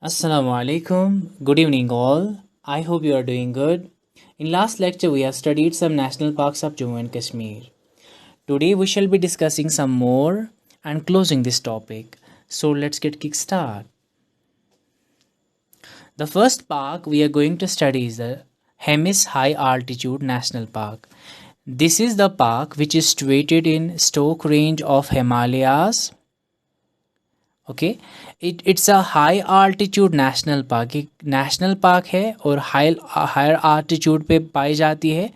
Assalamu alaikum. Good evening, all. I hope you are doing good. In last lecture, we have studied some national parks of Jammu and Kashmir. Today, we shall be discussing some more and closing this topic. So, let's get kickstart. The first park we are going to study is the Hemis High Altitude National Park. This is the park which is situated in Stoke Range of Himalayas. Okay it's a high altitude national park. एक national park है और higher altitude पे पाई जाती है।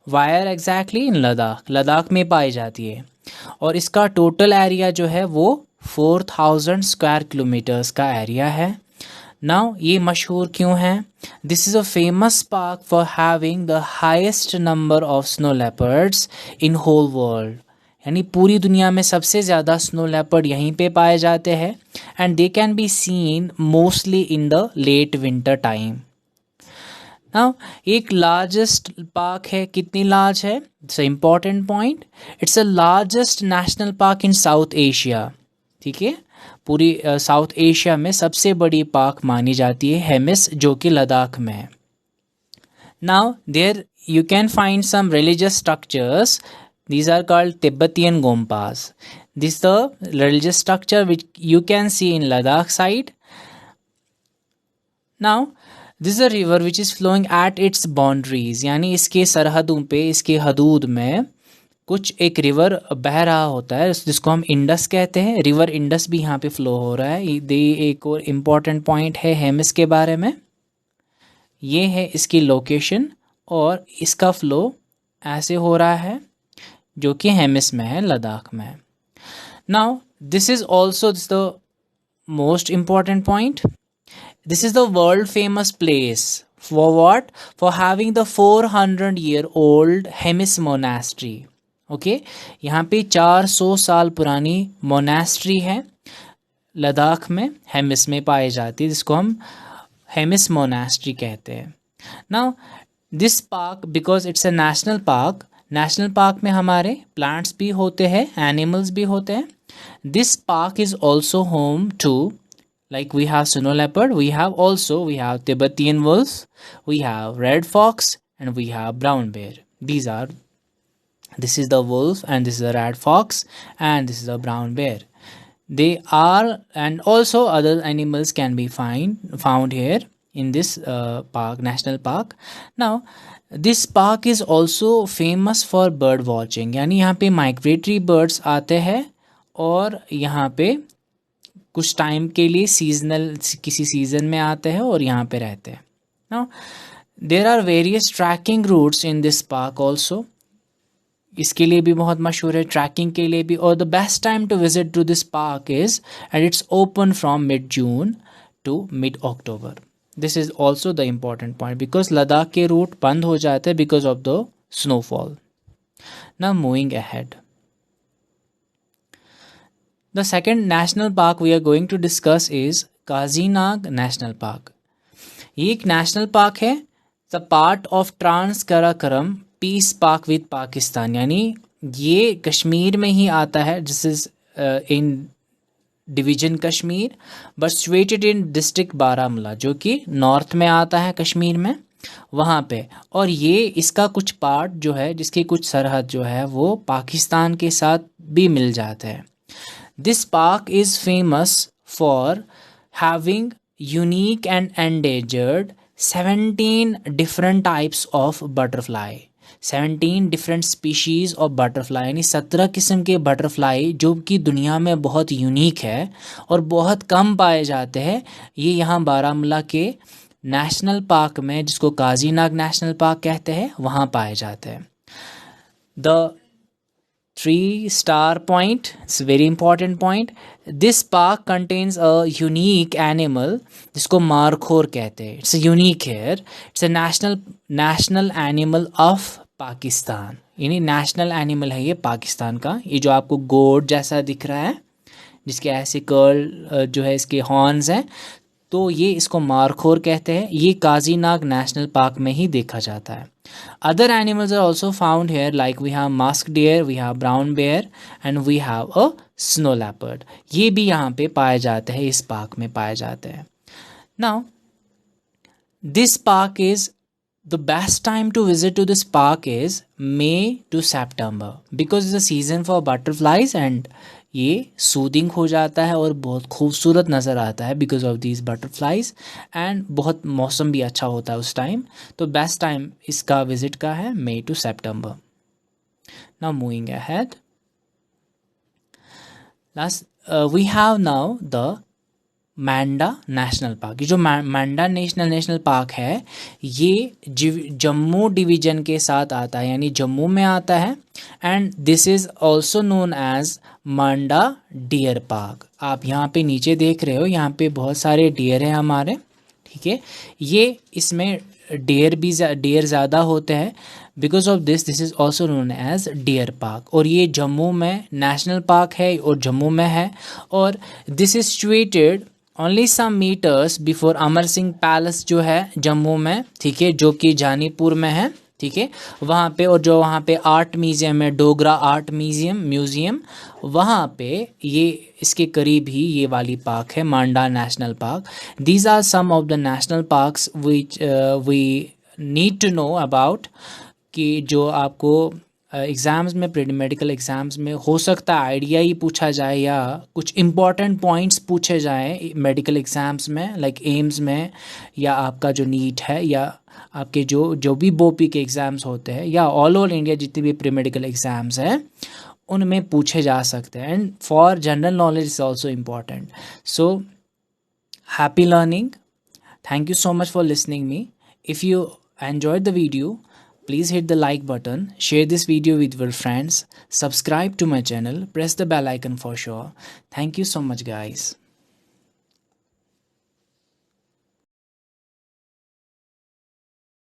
Wire exactly इन लद्दाख में पाई जाती है और इसका टोटल एरिया जो है वो 4000 स्क्वायर किलोमीटर्स का एरिया है। नाउ ये मशहूर क्यों है? This is a famous park for having the highest number of snow leopards in whole world. यानी पूरी दुनिया में सबसे ज़्यादा स्नो लेपर्ड यहीं पे पाए जाते हैं and they can be seen mostly in the late winter time. Now एक लार्जेस्ट पार्क है, कितनी लार्ज है? It's a important point. It's a largest national park in South Asia. ठीक है, पूरी साउथ एशिया में सबसे बड़ी पार्क मानी जाती है हेमिस, जो कि लद्दाख में है। Now there you can find some religious structures. These are called Tibetan Gompas. This is the religious structure which you can see in Ladakh side. Now, this is a river which is flowing at its boundaries. यानी इसके सरहदों पे, इसके हदूद में कुछ एक river बह रहा होता है जिसको हम इंडस कहते हैं। रिवर इंडस भी यहाँ पे फ्लो हो रहा है। ये एक और इम्पॉर्टेंट पॉइंट है हेमिस के बारे में। ये है इसकी लोकेशन और इसका फ्लो ऐसे हो रहा है जो कि हेमिस में है, लद्दाख में है। Now this is also the most important point. This is the world famous place for what? For having the 400-year-old Hemis monastery. Okay, यहाँ पे 400 साल पुरानी मोनास्ट्री है लद्दाख में, हेमिस में पाई जाती है, जिसको हम हेमिस मोनास्ट्री कहते हैं। Now this park, because it's a national park में हमारे प्लांट्स भी होते हैं, एनिमल्स भी होते हैं। This park is also home to, like we have snow leopard, we have Tibetan wolf, we have red fox, and we have brown bear. This is the wolf, and this is the red fox, and this is the brown bear. They are, and also other animals can be found here in this national park. Now this park is also famous for bird watching. यानी यहाँ पे migratory birds आते हैं और यहाँ पे कुछ time के लिए सीजनल, किसी सीजन में आते हैं और यहाँ पे रहते हैं। Now there are various trekking routes in this park also. इसके लिए भी बहुत मशहूर है, ट्रैकिंग के लिए भी। और the best time to visit to this park is, and it's open from mid June to mid October. This is also the important point because Ladakh के रूट बंद हो जाते हैं because of the snowfall. Now moving ahead, the second national park we are going to discuss is Kaziranga National Park. ये एक national park है, the part of trans Karakoram peace park with Pakistan. यानी ये कश्मीर में ही आता है, this is in division Kashmir, but situated in district Baramulla, जो कि नॉर्थ में आता है कश्मीर में, वहाँ पे। और ये इसका कुछ पार्ट जो है, जिसकी कुछ सरहद जो है वो पाकिस्तान के साथ भी मिल जाते हैं। This park is famous for having unique and endangered 17 different types of butterfly. 17 different species of butterfly, यानी 17 किस्म के बटरफ्लाई जो कि दुनिया में बहुत यूनिक है और बहुत कम पाए जाते हैं। ये यहाँ बारामूला के नेशनल पार्क में, जिसको काजीनाग नेशनल पार्क कहते हैं, वहाँ पाए जाते हैं। The 3-star point, it's a very important point. This park contains a unique animal जिसको मारखोर कहते हैं। It's a unique here. It's a national animal of Pakistan. यानी नेशनल एनिमल है ये पाकिस्तान का। ये जो आपको गोट जैसा दिख रहा है, जिसके ऐसे कर्ल जो है, इसके हॉर्न्स हैं, तो ये इसको मारखोर कहते हैं। ये काजीनाग नेशनल पार्क में ही देखा जाता है। Other animals are also found here, like we have musk deer, we have brown bear, and we have a snow leopard. ये भी यहाँ पे पाए जाते हैं, इस पार्क में पाए जाते हैं। Now this park is the best time to visit to this park is May to September because it's a season for butterflies and ये सूदिंग हो जाता है और बहुत खूबसूरत नज़र आता है because of these butterflies and बहुत मौसम भी अच्छा होता है उस टाइम. तो बेस्ट टाइम इसका विजिट का है May to September. Now moving ahead, last we have now the Manda national park. ये जो मांडा नेशनल पार्क है ये जम्मू डिवीज़न के साथ आता है यानी जम्मू में आता है and this is also known as Manda deer park. आप यहाँ पे नीचे देख रहे हो, यहाँ पे बहुत सारे डियर हैं हमारे, ठीक है. ये इसमें डियर ज़्यादा होते हैं because of this is also known as deer park. और ये जम्मू में नेशनल पार्क है और जम्मू में है और this is situated only some metres before Amar Singh palace जो है जम्मू में, ठीक है, जो कि जानीपुर में है, ठीक है, वहाँ पे. और जो वहाँ पे आर्ट म्यूज़ियम है, डोगरा आर्ट म्यूज़ियम वहाँ पे ये इसके करीब ही ये वाली पार्क है Manda national park. These are some of the national parks which we need to know about कि जो आपको एग्ज़ाम्स में प्री मेडिकल एग्ज़ाम्स में हो सकता है आइडिया ही पूछा जाए या कुछ इम्पॉर्टेंट पॉइंट्स पूछे जाएँ मेडिकल एग्ज़ाम्स में, लाइक एम्स में या आपका जो नीट है या आपके जो भी बोपी के एग्ज़ाम्स होते हैं या ऑल ओवर इंडिया जितने भी प्री मेडिकल एग्ज़ाम्स हैं उनमें पूछे जा सकते हैं. And for general knowledge is also important. So happy learning. Thank you so much for listening me. If you enjoyed the video, please hit the like button, share this video with your friends, subscribe to my channel, press the bell icon for sure. Thank you so much guys.